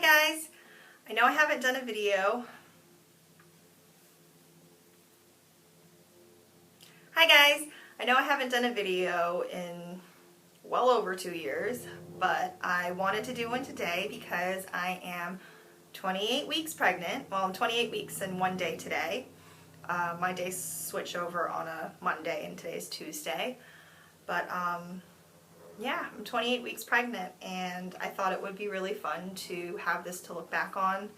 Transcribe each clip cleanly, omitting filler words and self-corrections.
guys, I know I haven't done a video. Hi guys, I know I haven't done a video in well over 2 years, but I wanted to do one today because I am 28 weeks pregnant. Well, I'm 28 weeks and 1 day today. My days switch over on a Monday and today's Tuesday. But yeah, I'm 28 weeks pregnant and I thought it would be really fun to have this to look back on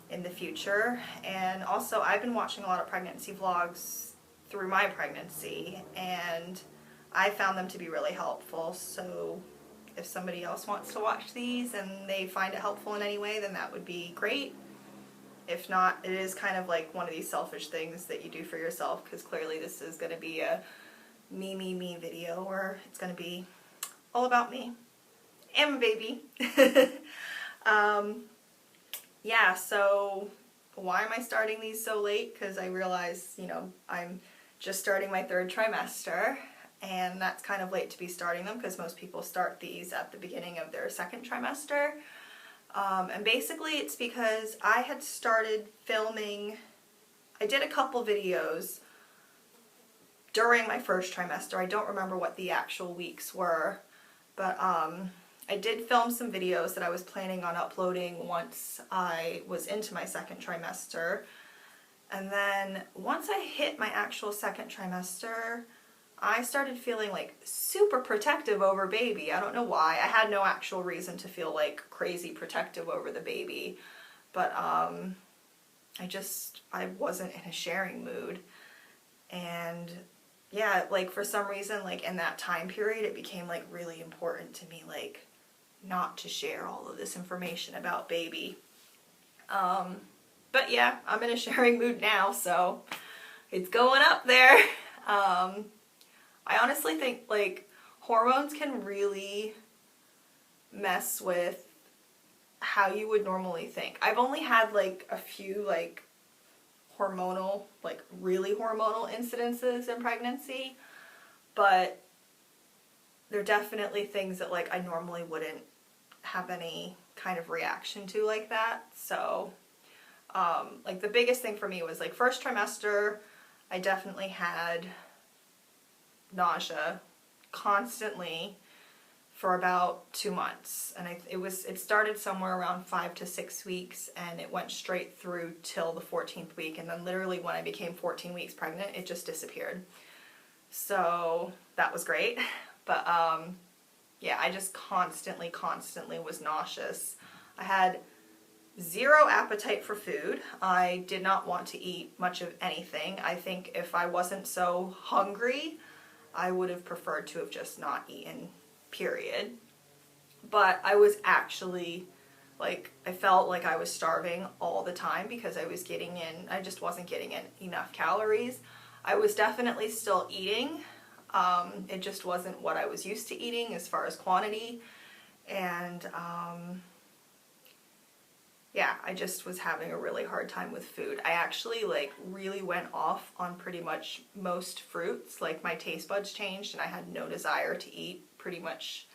in the future. And also, I've been watching a lot of pregnancy vlogs through my pregnancy and I found them to be really helpful. So if somebody else wants to watch these and they find it helpful in any way, then that would be great. If not, it is kind of like one of these selfish things that you do for yourself, because clearly this is going to be a me video where it's going to be all about me and my baby. Yeah, so why am I starting these so late? Because I realize, I'm just starting my 3rd trimester, and that's kind of late to be starting them because most people start these at the beginning of their 2nd trimester. And basically it's because I had started filming, I did a couple videos during my 1st trimester. I don't remember what the actual weeks were, but I did film some videos that I was planning on uploading once I was into my 2nd trimester. And then once I hit my actual 2nd trimester, I started feeling like super protective over baby. I don't know why. I had no actual reason to feel like crazy protective over the baby, but I wasn't in a sharing mood. And yeah, like for some reason, like in that time period, it became like really important to me, like not to share all of this information about baby. But yeah, I'm in a sharing mood now, so it's going up there. I honestly think like hormones can really mess with how you would normally think. I've only had like a few like hormonal, like really hormonal incidences in pregnancy, but they're definitely things that like I normally wouldn't have any kind of reaction to like that. So like the biggest thing for me was like 1st trimester, I definitely had nausea constantly for about 2 months, and it started somewhere around 5 to 6 weeks and it went straight through till the 14th week, and then literally when I became 14 weeks pregnant it just disappeared. So that was great, but yeah, I just constantly was nauseous. I had zero appetite for food. I did not want to eat much of anything. I think if I wasn't so hungry, I would have preferred to have just not eaten, period. But I was actually, like, I felt like I was starving all the time because I just wasn't getting in enough calories. I was definitely still eating. It just wasn't what I was used to eating as far as quantity. And yeah, I just was having a really hard time with food. I actually like really went off on pretty much most fruits. Like my taste buds changed and I had no desire to eat pretty much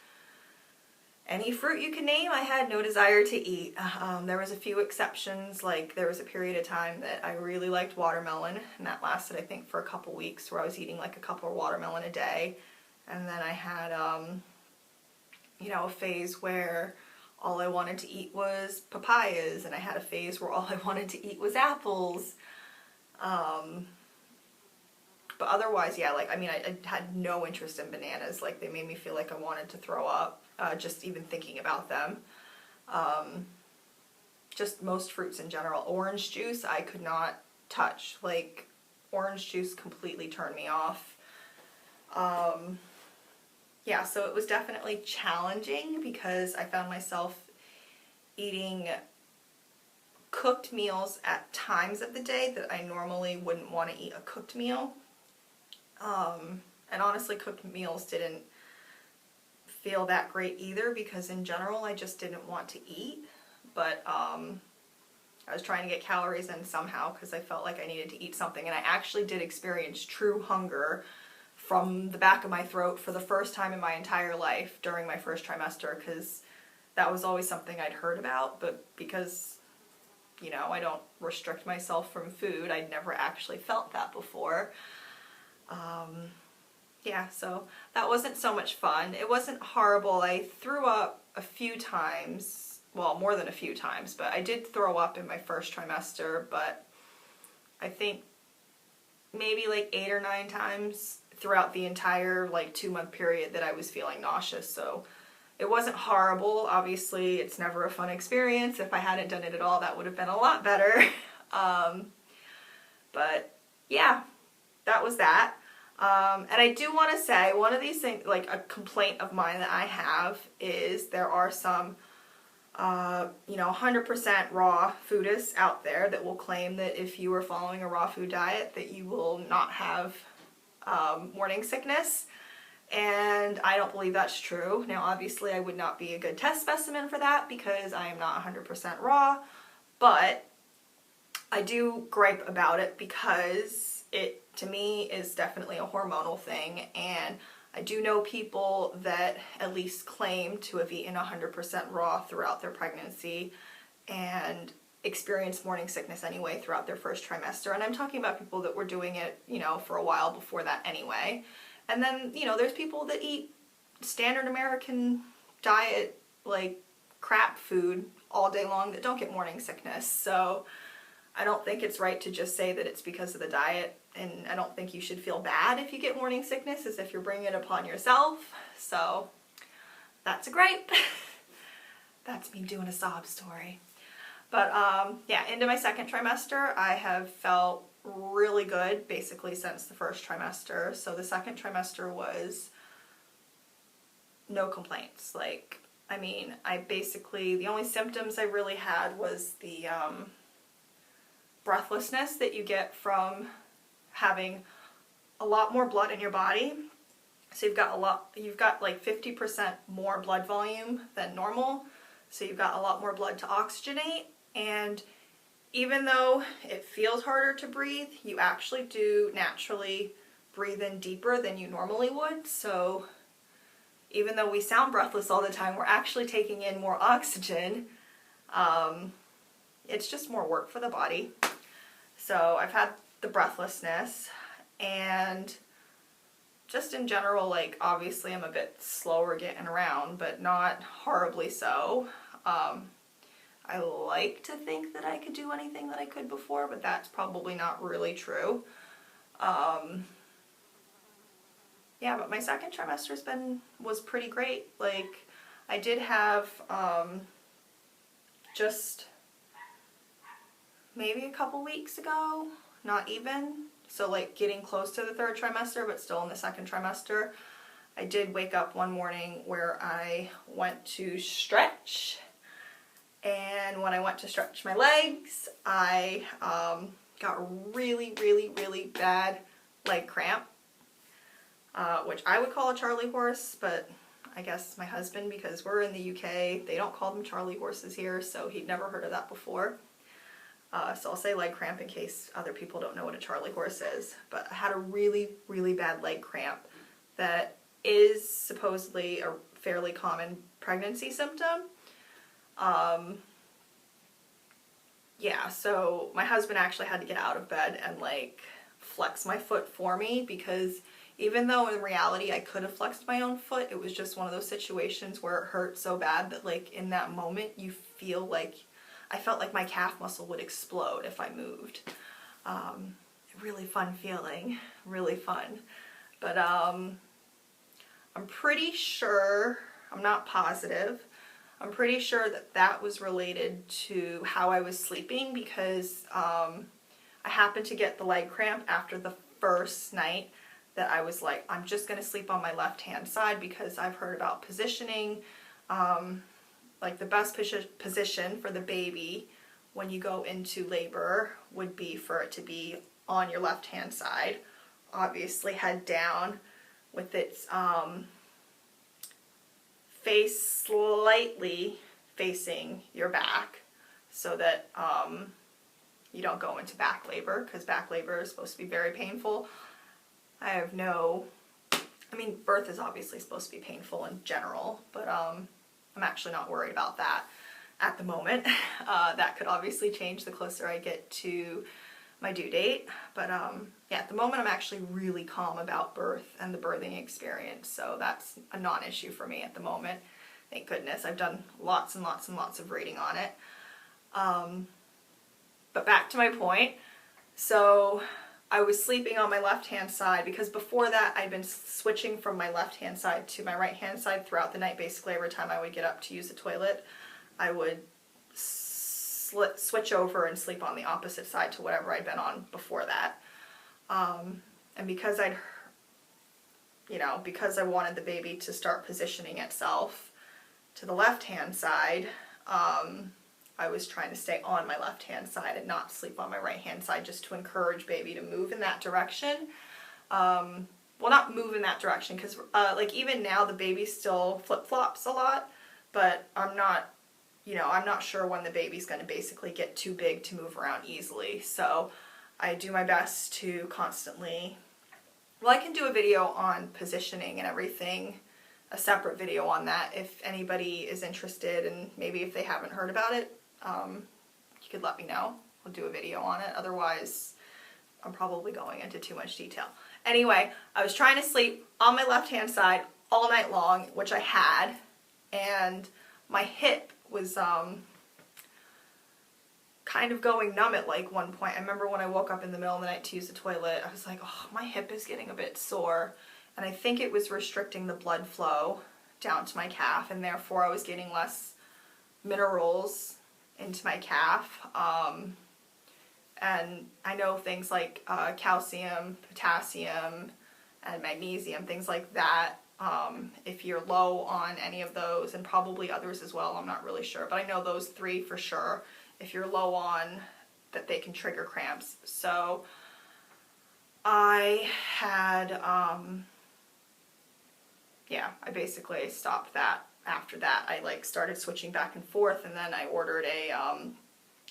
any fruit you can name. I had no desire to eat. There was a few exceptions. Like there was a period of time that I really liked watermelon, and that lasted I think for a couple weeks where I was eating like a couple of watermelon a day. And then I had a phase where all I wanted to eat was papayas, and I had a phase where all I wanted to eat was apples. But otherwise, yeah, like, I mean, I had no interest in bananas. Like, they made me feel like I wanted to throw up, just even thinking about them. Just most fruits in general. Orange juice, I could not touch. Like, orange juice completely turned me off. Yeah, so it was definitely challenging because I found myself eating cooked meals at times of the day that I normally wouldn't want to eat a cooked meal. And honestly, cooked meals didn't feel that great either because in general I just didn't want to eat. But I was trying to get calories in somehow because I felt like I needed to eat something, and I actually did experience true hunger from the back of my throat for the first time in my entire life during my 1st trimester, because that was always something I'd heard about, but because, you know, I don't restrict myself from food, I'd never actually felt that before. Yeah, so that wasn't so much fun. It wasn't horrible. I threw up a few times, well, more than a few times, but I did throw up in my first trimester, but I think maybe like 8 or 9 times throughout the entire like 2-month period that I was feeling nauseous. So it wasn't horrible. Obviously, it's never a fun experience. If I hadn't done it at all, that would have been a lot better. But yeah, that was that. And I do want to say, one of these things, like a complaint of mine that I have, is there are some, you know, 100% raw foodists out there that will claim that if you are following a raw food diet that you will not have morning sickness. And I don't believe that's true. Now, obviously, I would not be a good test specimen for that because I am not 100% raw, but I do gripe about it because it, to me, is definitely a hormonal thing, and I do know people that at least claim to have eaten 100% raw throughout their pregnancy and experienced morning sickness anyway throughout their first trimester. And I'm talking about people that were doing it, you know, for a while before that anyway. And then, you know, there's people that eat standard American diet, like crap food all day long that don't get morning sickness. So I don't think it's right to just say that it's because of the diet, and I don't think you should feel bad if you get morning sickness as if you're bringing it upon yourself. So that's a gripe. That's me doing a sob story. But yeah, into my second trimester, I have felt really good basically since the first trimester. So the second trimester was no complaints. Like, I mean, I basically, the only symptoms I really had was the breathlessness that you get from having a lot more blood in your body. So you've got like 50% more blood volume than normal. So you've got a lot more blood to oxygenate, and even though it feels harder to breathe, you actually do naturally breathe in deeper than you normally would. So even though we sound breathless all the time, we're actually taking in more oxygen. It's just more work for the body. So I've had the breathlessness, and just in general, like, obviously I'm a bit slower getting around, but not horribly so. I like to think that I could do anything that I could before, but that's probably not really true. Yeah, but my second trimester was pretty great. Like, I did have just maybe a couple weeks ago, not even, so like getting close to the third trimester but still in the second trimester, I did wake up one morning where I went to stretch, and when I went to stretch my legs, I got really, really, really bad leg cramp, which I would call a Charlie horse, but I guess my husband, because we're in the UK, they don't call them Charlie horses here, so he'd never heard of that before. So I'll say leg cramp in case other people don't know what a Charlie horse is. But I had a really, really bad leg cramp that is supposedly a fairly common pregnancy symptom. Yeah, so my husband actually had to get out of bed and like flex my foot for me, because even though in reality I could have flexed my own foot, it was just one of those situations where it hurt so bad that like in that moment you feel like, I felt like my calf muscle would explode if I moved. Really fun feeling, really fun. But I'm pretty sure, I'm not positive, I'm pretty sure that that was related to how I was sleeping, because I happened to get the leg cramp after the first night that I was like, I'm just going to sleep on my left-hand side, because I've heard about positioning. Like the best position for the baby when you go into labor would be for it to be on your left-hand side, obviously head down, with its face slightly facing your back, so that you don't go into back labor, because back labor is supposed to be very painful. I mean, birth is obviously supposed to be painful in general, but I'm actually not worried about that at the moment. That could obviously change the closer I get to my due date, but yeah, at the moment I'm actually really calm about birth and the birthing experience, so that's a non-issue for me at the moment. Thank goodness. I've done lots and lots and lots of reading on it. But back to my point. So I was sleeping on my left-hand side because before that I'd been switching from my left-hand side to my right-hand side throughout the night. Basically every time I would get up to use the toilet, I would switch over and sleep on the opposite side to whatever I'd been on before that. And because because I wanted the baby to start positioning itself to the left-hand side, I was trying to stay on my left-hand side and not sleep on my right-hand side, just to encourage baby to move in that direction. Well, not move in that direction, because like even now the baby still flip-flops a lot, but I'm not sure when the baby's going to basically get too big to move around easily. So I do my best to constantly, well, I can do a video on positioning and everything, a separate video on that if anybody is interested, and maybe if they haven't heard about it, you could let me know. I'll do a video on it. Otherwise, I'm probably going into too much detail. Anyway, I was trying to sleep on my left-hand side all night long, which I had, and my hip was kind of going numb at like one point. I remember when I woke up in the middle of the night to use the toilet, I was like, oh, my hip is getting a bit sore, and I think it was restricting the blood flow down to my calf, and therefore I was getting less minerals into my calf. And I know things like calcium, potassium, and magnesium, things like that, if you're low on any of those, and probably others as well, I'm not really sure, but I know those three for sure, if you're low on, that they can trigger cramps. So I had, yeah, I basically stopped that. After that, I like started switching back and forth, and then I ordered a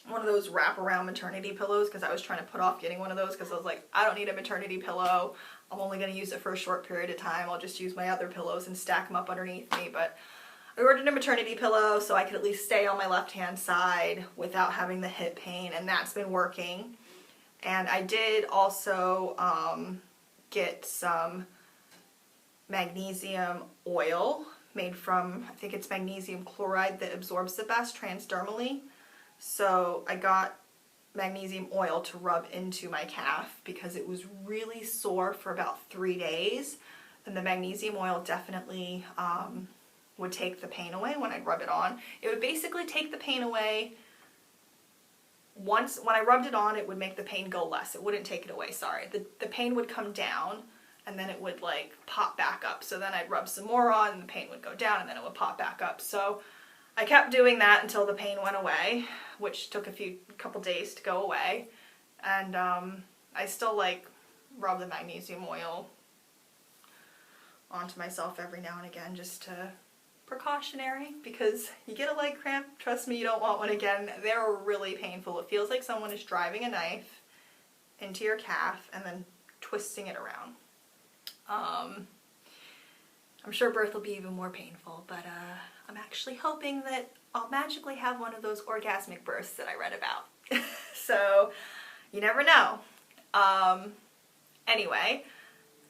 one of those wraparound maternity pillows, because I was trying to put off getting one of those because I was like, I don't need a maternity pillow. I'm only going to use it for a short period of time. I'll just use my other pillows and stack them up underneath me. But I ordered a maternity pillow so I could at least stay on my left-hand side without having the hip pain, and that's been working. And I did also get some magnesium oil made from, I think it's magnesium chloride that absorbs the best transdermally. So I got magnesium oil to rub into my calf because it was really sore for about 3 days, and the magnesium oil definitely would take the pain away when I'd rub it on. It would basically take the pain away. Once, when I rubbed it on, it would make the pain go less. It wouldn't take it away, sorry. The pain would come down, and then it would like pop back up. So then I'd rub some more on, and the pain would go down, and then it would pop back up. So I kept doing that until the pain went away, which took a couple days to go away. And I still like rub the magnesium oil onto myself every now and again, just to precautionary, because you get a leg cramp, trust me, you don't want one again. They're really painful. It feels like someone is driving a knife into your calf and then twisting it around. I'm sure birth will be even more painful, but I'm actually hoping that I'll magically have one of those orgasmic births that I read about. So you never know. Anyway,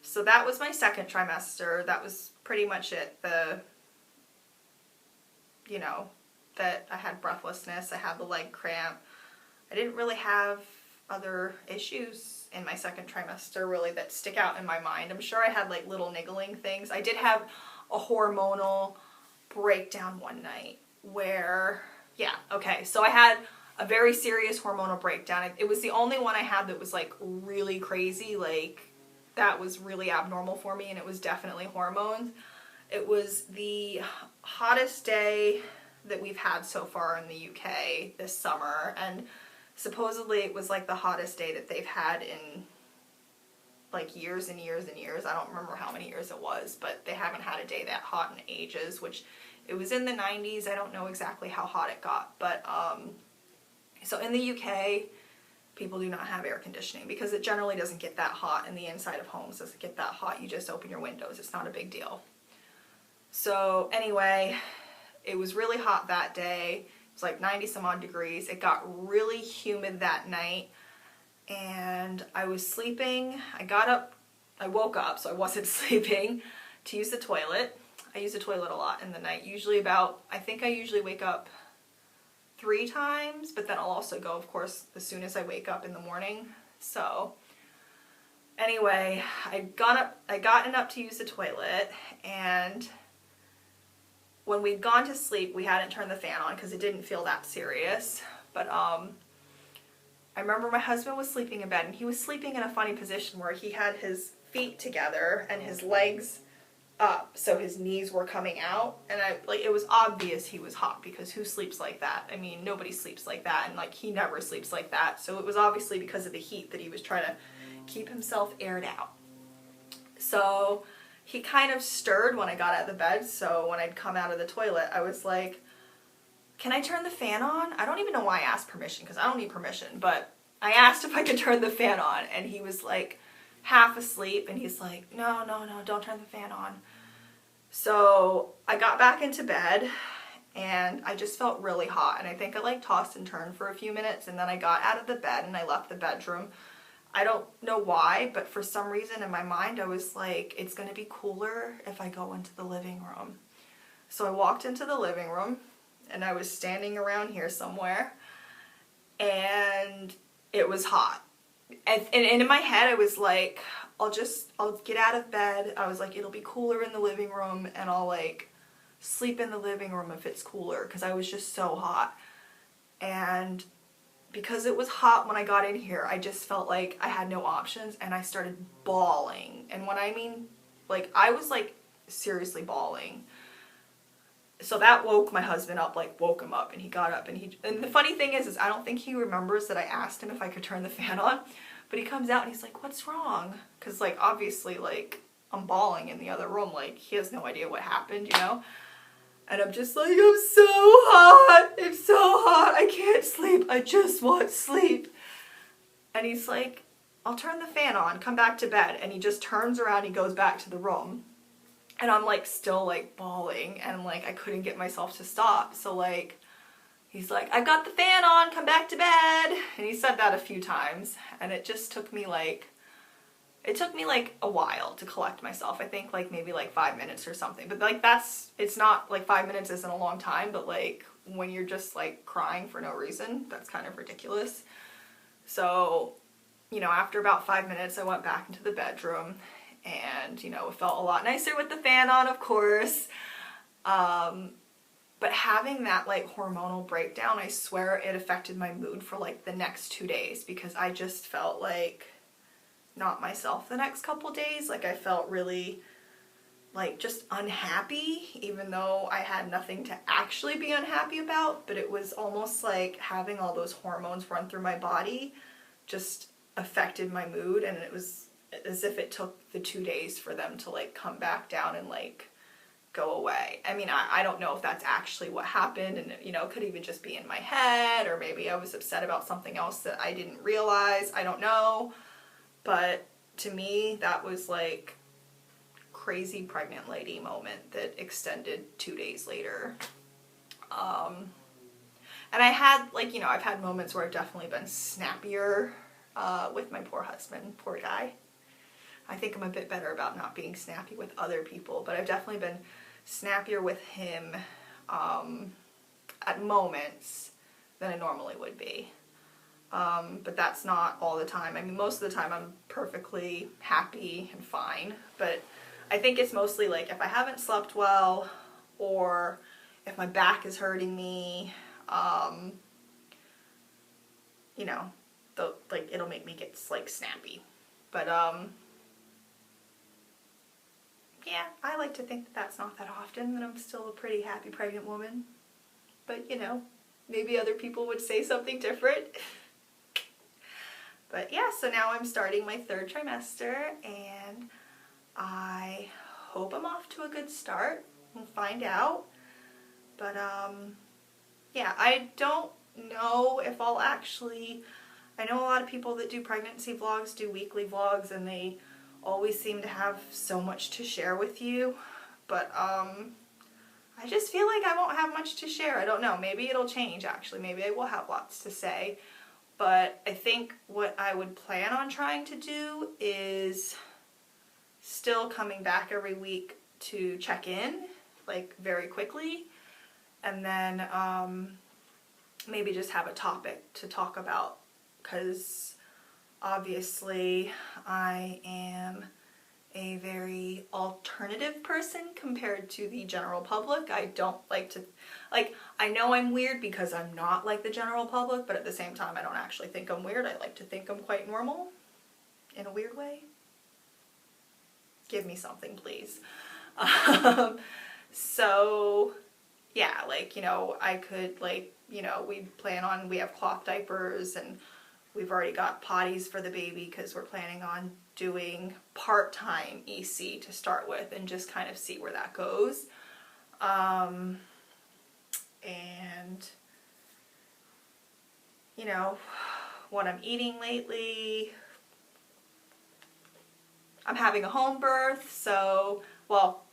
so that was my second trimester. That was pretty much it. That I had breathlessness, I had the leg cramp. I didn't really have other issues in my second trimester really that stick out in my mind. I'm sure I had like little niggling things. I did have a hormonal breakdown one night where, yeah, okay, so I had a very serious hormonal breakdown. It was the only one I had that was like really crazy, like that was really abnormal for me, and it was definitely hormones. It was the hottest day that we've had so far in the UK this summer, and supposedly it was like the hottest day that they've had in like years and years and years. I don't remember how many years it was, but they haven't had a day that hot in ages, which it was in the 90s. I don't know exactly how hot it got, but so in the UK, people do not have air conditioning because it generally doesn't get that hot, and the inside of homes doesn't get that hot. You just open your windows. It's not a big deal. So anyway, it was really hot that day. It was like 90 some odd degrees. It got really humid that night, and I was sleeping. I woke up, so I wasn't sleeping, to use the toilet. I use the toilet a lot in the night, I think I usually wake up 3 times, but then I'll also go, of course, as soon as I wake up in the morning. So anyway, I'd gotten up to use the toilet, and when we'd gone to sleep, we hadn't turned the fan on because it didn't feel that serious. But I remember my husband was sleeping in bed, and he was sleeping in a funny position where he had his feet together and his legs up, so his knees were coming out, and it was obvious he was hot, because who sleeps like that? I mean, nobody sleeps like that, and like he never sleeps like that. So it was obviously because of the heat that he was trying to keep himself aired out. So he kind of stirred when I got out of the bed, so when I'd come out of the toilet, I was like, can I turn the fan on? I don't even know why I asked permission, because I don't need permission, but I asked if I could turn the fan on, and he was like half asleep, and he's like, no, don't turn the fan on. So I got back into bed, and I just felt really hot, and I think I like tossed and turned for a few minutes, and then I got out of the bed and I left the bedroom. I don't know why, but for some reason in my mind I was like, it's gonna be cooler if I go into the living room. So I walked into the living room, and I was standing around here somewhere, and it was hot. And in my head I was like, I'll get out of bed. I was like, it'll be cooler in the living room, and I'll like sleep in the living room if it's cooler, because I was just so hot. And because it was hot when I got in here, I just felt like I had no options, and I started bawling. And when I mean, like, I was like seriously bawling. So that woke my husband up, like woke him up, and he got up, and the funny thing is I don't think he remembers that I asked him if I could turn the fan on, but he comes out and he's like, what's wrong? Because like obviously like I'm bawling in the other room, like he has no idea what happened, you know? And I'm just like, I'm so hot, it's so hot, I can't sleep, I just want sleep. And he's like, I'll turn the fan on, come back to bed. And he just turns around, he goes back to the room. And I'm like still like bawling, and like I couldn't get myself to stop. So like he's like, I've got the fan on, come back to bed. And he said that a few times, and it just took me like a while to collect myself. I think like maybe like 5 minutes or something. But like it's not like 5 minutes isn't a long time, but like when you're just like crying for no reason, that's kind of ridiculous. So, you know, after about 5 minutes I went back into the bedroom, and you know, it felt a lot nicer with the fan on, of course. But having that like hormonal breakdown, I swear it affected my mood for like the next 2 days, because I just felt like not myself the next couple days. Like I felt really like just unhappy, even though I had nothing to actually be unhappy about. But it was almost like having all those hormones run through my body just affected my mood, and it was as if it took the 2 days for them to like come back down and like go away. I mean, I don't know if that's actually what happened, and you know, it could even just be in my head, or maybe I was upset about something else that I didn't realize. I don't know. But to me, that was like crazy pregnant lady moment that extended 2 days later. And I had like, you know, I've had moments where I've definitely been snappier with my poor husband, poor guy. I think I'm a bit better about not being snappy with other people, but I've definitely been snappier with him at moments than I normally would be. But that's not all the time. I mean, most of the time I'm perfectly happy and fine, but I think it's mostly like if I haven't slept well, or if my back is hurting me, you know, like it'll make me get like snappy. But yeah, I like to think that that's not that often, that I'm still a pretty happy pregnant woman. But you know, maybe other people would say something different. But yeah, so now I'm starting my 3rd trimester, and I hope I'm off to a good start. We'll find out. But yeah, I don't know if I'll actually, I know a lot of people that do pregnancy vlogs do weekly vlogs, and they always seem to have so much to share with you. But I I just feel like I won't have much to share. I don't know. Maybe it'll change, actually. Maybe I will have lots to say. But I think what I would plan on trying to do is still coming back every week to check in, like very quickly. And then maybe just have a topic to talk about, because obviously I am a very alternative person compared to the general public. I don't like to, like, I know I'm weird because I'm not like the general public, but at the same time I don't actually think I'm weird. I like to think I'm quite normal in a weird way. Give me something, please. So yeah, like, you know, I could, like, you know, we have cloth diapers, and we've already got potties for the baby because we're planning on doing part-time EC to start with and just kind of see where that goes. And, you know, what I'm eating lately. I'm having a home birth, so, well,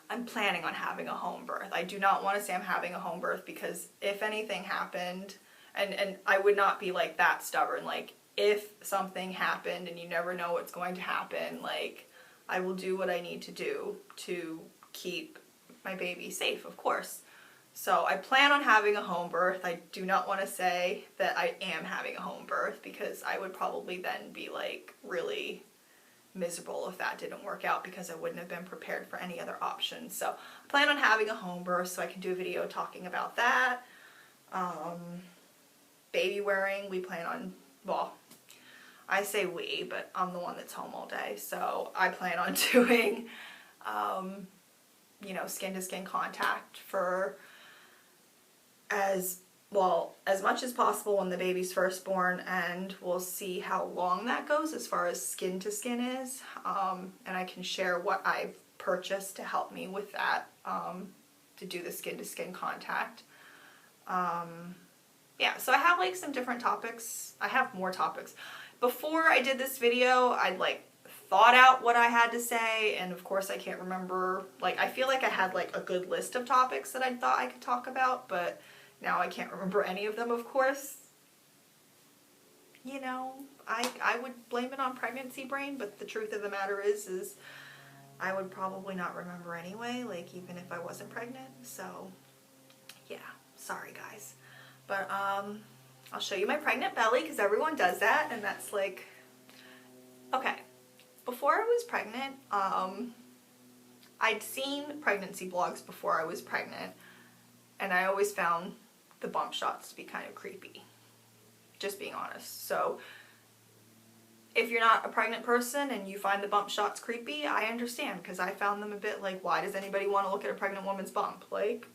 I'm planning on having a home birth. I do not want to say I'm having a home birth, because if anything happened, and I would not be like that stubborn, like if something happened and you never know what's going to happen, like I will do what I need to do to keep my baby safe, of course. So I plan on having a home birth. I do not want to say that I am having a home birth, because I would probably then be like really miserable if that didn't work out, because I wouldn't have been prepared for any other options. So I plan on having a home birth so I can do a video talking about that. Baby wearing, we plan on, well, I say we, but I'm the one that's home all day, so I plan on doing, you know, skin-to-skin contact for as much as possible when the baby's first born, and we'll see how long that goes as far as skin-to-skin is, and I can share what I've purchased to help me with that, to do the skin-to-skin contact. Yeah, so I have like some different topics. I have more topics. Before I did this video, I'd like thought out what I had to say, and of course I can't remember, like I feel like I had like a good list of topics that I thought I could talk about, but now I can't remember any of them, of course. You know, I would blame it on pregnancy brain, but the truth of the matter is I would probably not remember anyway, like even if I wasn't pregnant, so yeah, sorry guys. But I'll show you my pregnant belly, because everyone does that, and that's like, okay, before I was pregnant, I'd seen pregnancy blogs before I was pregnant, and I always found the bump shots to be kind of creepy, just being honest. So if you're not a pregnant person and you find the bump shots creepy, I understand, because I found them a bit like, why does anybody want to look at a pregnant woman's bump? Like,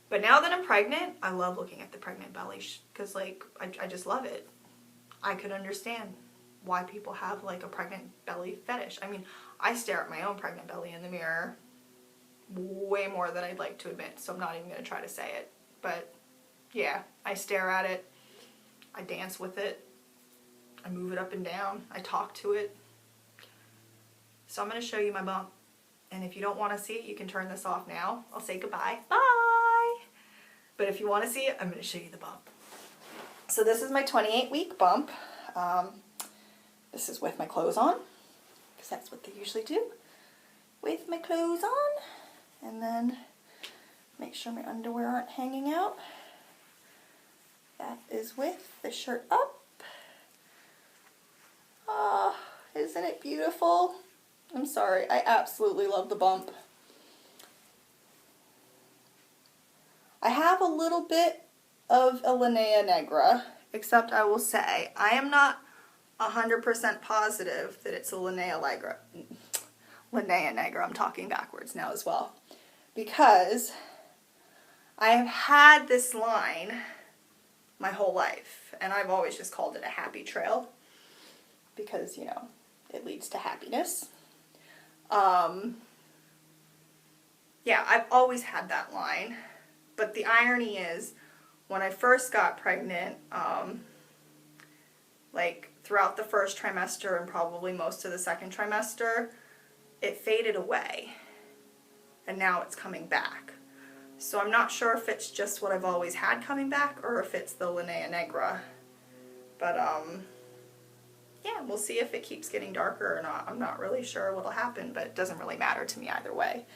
but now that I'm pregnant, I love looking at the pregnant belly, because like, I just love it. I could understand why people have like a pregnant belly fetish. I mean, I stare at my own pregnant belly in the mirror way more than I'd like to admit, so I'm not even going to try to say it. But yeah, I stare at it, I dance with it, I move it up and down, I talk to it. So I'm going to show you my bump, and if you don't want to see it, you can turn this off now. I'll say goodbye. Bye! But if you want to see it, I'm going to show you the bump. So this is my 28-week bump. This is with my clothes on, because that's what they usually do. With my clothes on, and then make sure my underwear aren't hanging out. That is with the shirt up. Oh, isn't it beautiful? I'm sorry, I absolutely love the bump. I have a little bit of a linea nigra, except I will say, I am not 100% positive that it's a linea nigra. Linea nigra, I'm talking backwards now as well. Because I have had this line my whole life, and I've always just called it a happy trail, because, you know, it leads to happiness. Yeah, I've always had that line, but the irony is, when I first got pregnant, like throughout the first trimester and probably most of the second trimester, it faded away. and now it's coming back. So I'm not sure if it's just what I've always had coming back or if it's the Linea Nigra. But yeah, we'll see if it keeps getting darker or not. I'm not really sure what'll happen, but it doesn't really matter to me either way.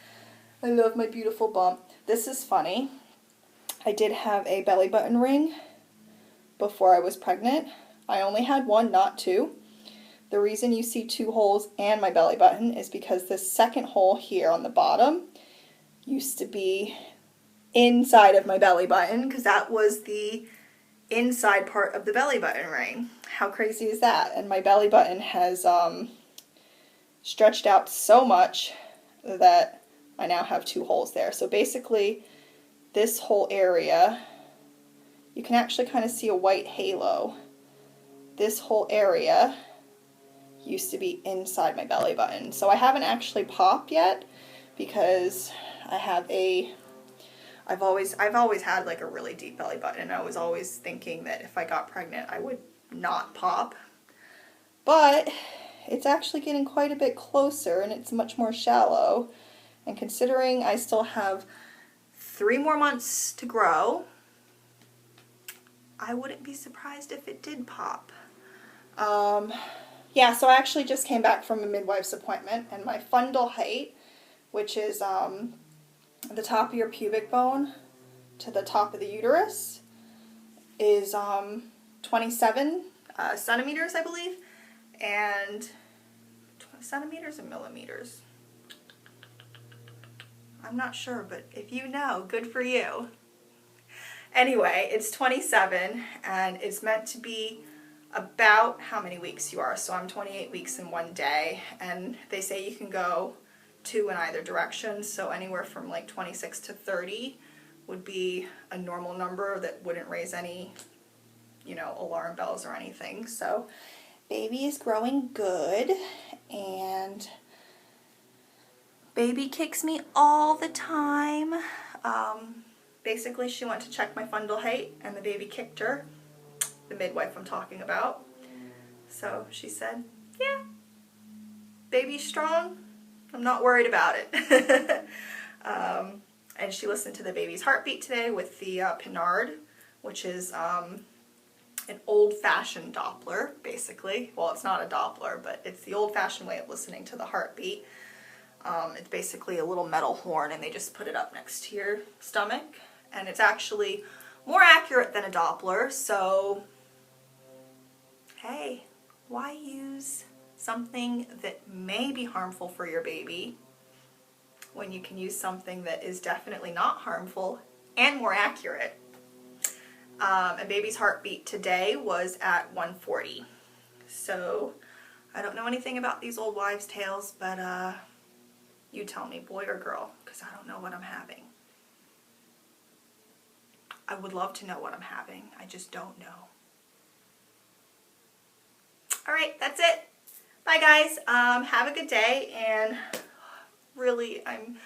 I love my beautiful bump. This is funny. I did have a belly button ring before I was pregnant. I only had one, not two. The reason you see two holes and my belly button is because this second hole here on the bottom used to be inside of my belly button, because that was the inside part of the belly button ring. How crazy is that? And my belly button has stretched out so much that I now have two holes there. So basically this whole area, you can actually kind of see a white halo. This whole area used to be inside my belly button. So I haven't actually popped yet because I have I've always had like a really deep belly button, and I was always thinking that if I got pregnant I would not pop. But it's actually getting quite a bit closer and it's much more shallow. And considering I still have 3 more months to grow, I wouldn't be surprised if it did pop. Yeah, so I actually just came back from a midwife's appointment, and my fundal height, which is the top of your pubic bone to the top of the uterus, is 27 centimeters, I believe, and centimeters and millimeters. I'm not sure, but if you know, good for you. Anyway, it's 27, and it's meant to be about how many weeks you are. So I'm 28 weeks in 1 day, and they say you can go 2 in either direction, so anywhere from like 26 to 30 would be a normal number that wouldn't raise any, you know, alarm bells or anything. So baby is growing good, and baby kicks me all the time. Basically she went to check my fundal height and the baby kicked her, the midwife I'm talking about. So she said, yeah, baby's strong, I'm not worried about it. And she listened to the baby's heartbeat today with the Pinard, which is an old-fashioned Doppler, basically. Well, it's not a Doppler, but it's the old-fashioned way of listening to the heartbeat. It's basically a little metal horn, and they just put it up next to your stomach. And it's actually more accurate than a Doppler, so hey, why use something that may be harmful for your baby when you can use something that is definitely not harmful and more accurate? And baby's heartbeat today was at 140. So I don't know anything about these old wives' tales, but you tell me, boy or girl, because I don't know what I'm having. I would love to know what I'm having. I just don't know. Alright, that's it. Bye guys. Have a good day, and really I'm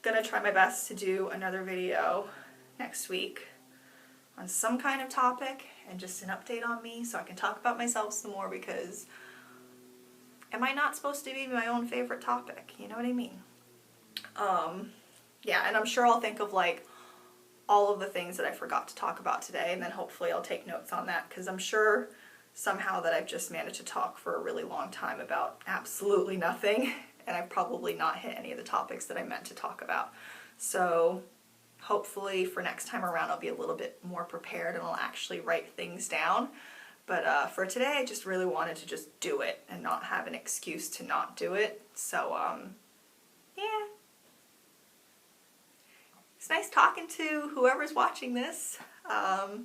gonna try my best to do another video next week on some kind of topic and just an update on me so I can talk about myself some more, because am I not supposed to be my own favorite topic? You know what I mean? Yeah, and I'm sure I'll think of like all of the things that I forgot to talk about today, and then hopefully I'll take notes on that, because I'm sure somehow that I've just managed to talk for a really long time about absolutely nothing, and I've probably not hit any of the topics that I meant to talk about. So hopefully for next time around I'll be a little bit more prepared and I'll actually write things down. But for today I just really wanted to just do it and not have an excuse to not do it. So yeah. It's nice talking to whoever's watching this. Bye!